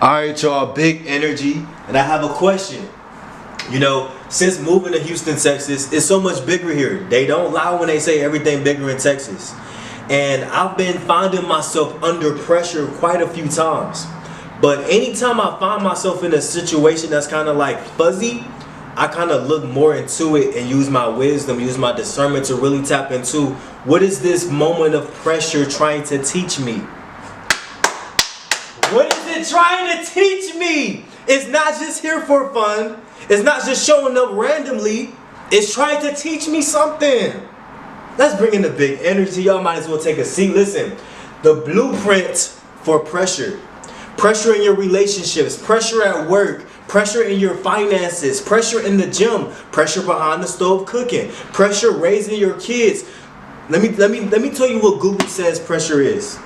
Alright, y'all, big energy, and I have a question. You know, since moving to Houston, Texas, it's so much bigger here. They don't lie when they say everything bigger in Texas. And I've been finding myself under pressure quite a few times. But anytime I find myself in a situation that's kind of like fuzzy, I kind of look more into it and use my wisdom, use my discernment to really tap into what is this moment of pressure trying to teach me? What is it trying to teach me? It's not just here for fun. It's not just showing up randomly. It's trying to teach me something. Let's bring in the big energy. Y'all might as well take a seat. Listen, the blueprint for pressure. Pressure in your relationships, pressure at work, pressure in your finances, pressure in the gym, pressure behind the stove cooking, pressure raising your kids. Let me tell you what Google says pressure is.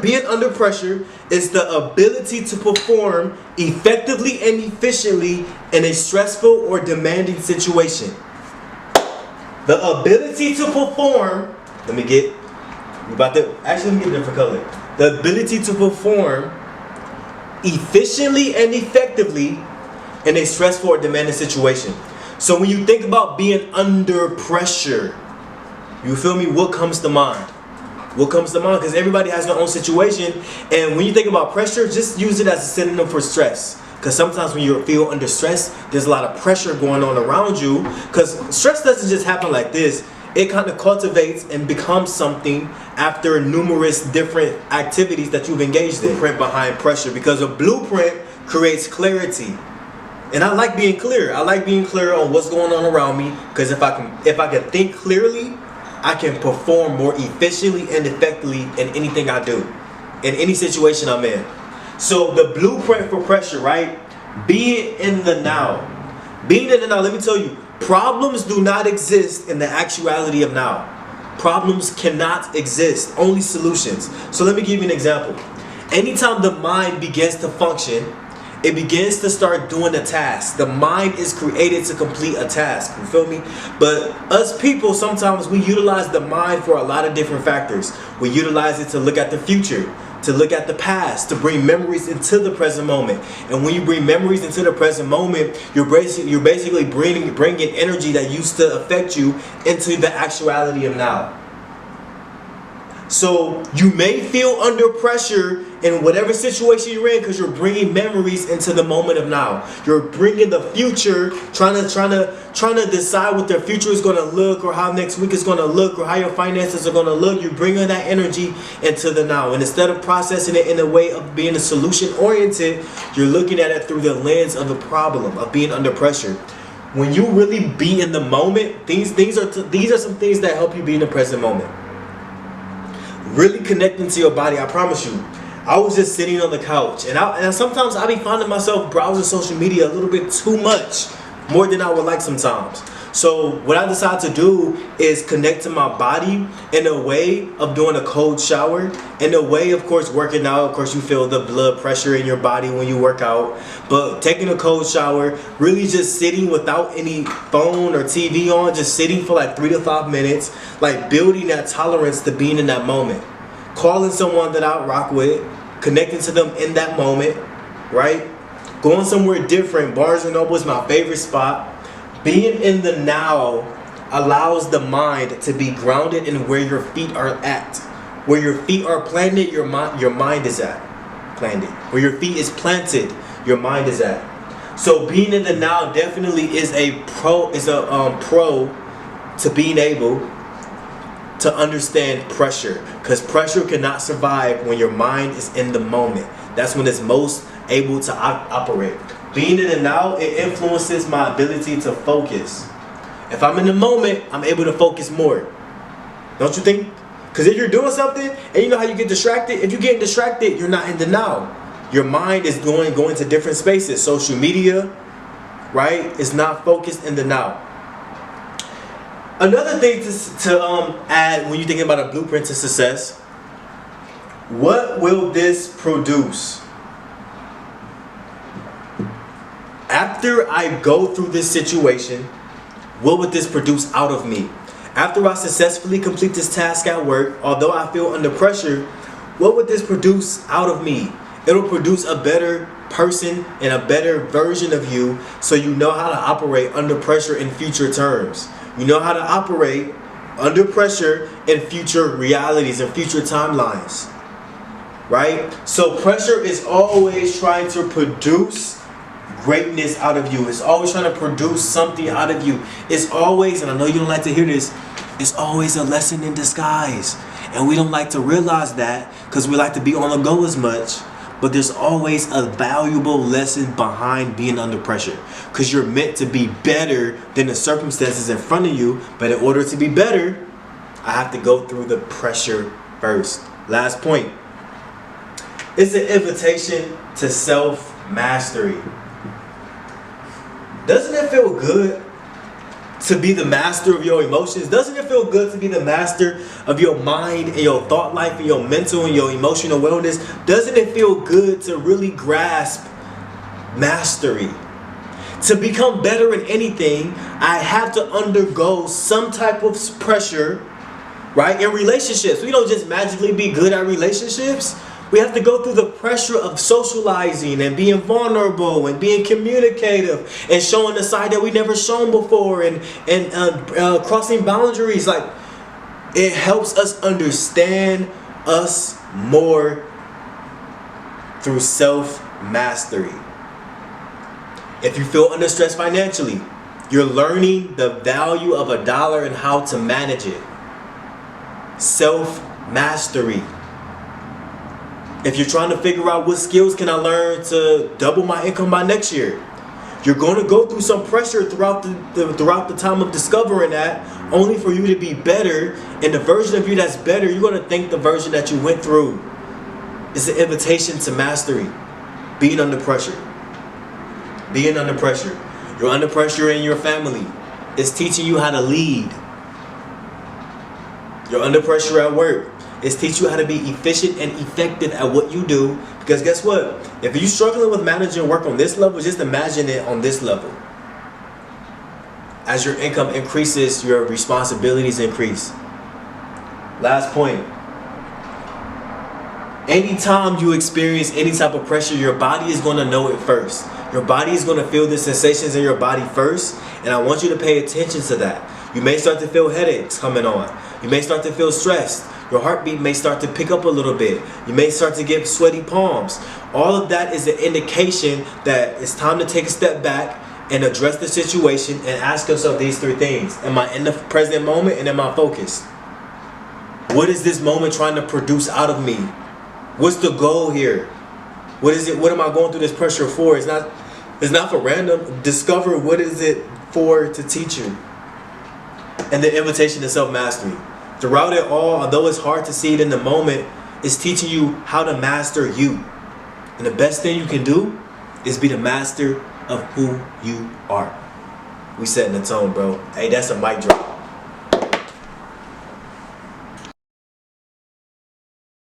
Being under pressure is the ability to perform effectively and efficiently in a stressful or demanding situation. The ability to perform, let me get a different color. The ability to perform efficiently and effectively in a stressful or demanding situation. So when you think about being under pressure, you feel me? What comes to mind? What comes to mind? Because everybody has their own situation. And when you think about pressure, just use it as a synonym for stress. Because sometimes when you feel under stress, there's a lot of pressure going on around you. Because stress doesn't just happen like this. It kind of cultivates and becomes something after numerous different activities that you've engaged in. Blueprint behind pressure, because a blueprint creates clarity. And I like being clear. I like being clear on what's going on around me, because if I can think clearly, I can perform more efficiently and effectively in anything I do, in any situation I'm in. So the blueprint for pressure, right? Being in the now. Being in the now, let me tell you, problems do not exist in the actuality of now. Problems cannot exist, only solutions. So let me give you an example. Anytime the mind begins to function, it begins to start doing a task. The mind is created to complete a task, you feel me? But us people, sometimes we utilize the mind for a lot of different factors. We utilize it to look at the future, to look at the past, to bring memories into the present moment. And when you bring memories into the present moment, you're basically bringing energy that used to affect you into the actuality of now. So you may feel under pressure in whatever situation you're in because you're bringing memories into the moment of now. You're bringing the future, trying to decide what their future is going to look, or how next week is going to look, or how your finances are going to look. You're bringing that energy into the now. And instead of processing it in a way of being a solution oriented, you're looking at it through the lens of the problem, of being under pressure. When you really be in the moment, these are some things that help you be in the present moment. Really connecting to your body. I promise you, I was just sitting on the couch, and sometimes I be finding myself browsing social media a little bit too much, more than I would like sometimes. So what I decided to do is connect to my body in a way of doing a cold shower, in a way, of course, working out. Of course, you feel the blood pressure in your body when you work out, but taking a cold shower, really just sitting without any phone or TV on, just sitting for like 3 to 5 minutes, like building that tolerance to being in that moment. Calling someone that I rock with, connecting to them in that moment, right? Going somewhere different. Barnes & Noble is my favorite spot. Being in the now allows the mind to be grounded in where your feet are at. Where your feet are planted, your mind is at. Planted. Where your feet is planted, your mind is at. So being in the now definitely is a pro to being able to understand pressure, because pressure cannot survive when your mind is in the moment. That's when it's most able to operate. Being in the now, it influences my ability to focus. If I'm in the moment, I'm able to focus more. Don't you think? Because if you're doing something, and you know how you get distracted, if you're getting distracted, you're not in the now. Your mind is going to different spaces. Social media, right? It's not focused in the now. Another thing to add when you're thinking about a blueprint to success, what will this produce? After I go through this situation, what would this produce out of me? After I successfully complete this task at work, although I feel under pressure, what would this produce out of me? It'll produce a better person and a better version of you, so you know how to operate under pressure in future terms. You know how to operate under pressure in future realities and future timelines. Right? So pressure is always trying to produce greatness out of you. It's always trying to produce something out of you. It's always, and I know you don't like to hear this, it's always a lesson in disguise. And we don't like to realize that because we like to be on the go as much. But there's always a valuable lesson behind being under pressure, because you're meant to be better than the circumstances in front of you. But in order to be better, I have to go through the pressure first. Last point. It's an invitation to self-mastery. Doesn't it feel good to be the master of your emotions? Doesn't it feel good to be the master of your mind and your thought life and your mental and your emotional wellness? Doesn't it feel good to really grasp mastery? To become better in anything, I have to undergo some type of pressure, right? In relationships, we don't just magically be good at relationships. We have to go through the pressure of socializing and being vulnerable and being communicative and showing the side that we never shown before and crossing boundaries. Like, it helps us understand us more through self-mastery. If you feel under stress financially, you're learning the value of $1 and how to manage it. Self-mastery. If you're trying to figure out what skills can I learn to double my income by next year, you're going to go through some pressure throughout the time of discovering that, only for you to be better. And the version of you that's better, you're going to think the version that you went through is an invitation to mastery. Being under pressure. Being under pressure. You're under pressure in your family. It's teaching you how to lead. You're under pressure at work. It's teach you how to be efficient and effective at what you do. Because guess what? If you're struggling with managing work on this level, just imagine it on this level. As your income increases, your responsibilities increase. Last point. Anytime you experience any type of pressure, your body is going to know it first. Your body is going to feel the sensations in your body first. And I want you to pay attention to that. You may start to feel headaches coming on. You may start to feel stressed. Your heartbeat may start to pick up a little bit. You may start to get sweaty palms. All of that is an indication that it's time to take a step back and address the situation and ask yourself these three things. Am I in the present moment, and am I focused? What is this moment trying to produce out of me? What's the goal here? What is it? What am I going through this pressure for? It's not for random. Discover what is it for to teach you. And the invitation to self-mastery. Throughout it all, although it's hard to see it in the moment, it's teaching you how to master you. And the best thing you can do is be the master of who you are. We setting the tone, bro. Hey, that's a mic drop.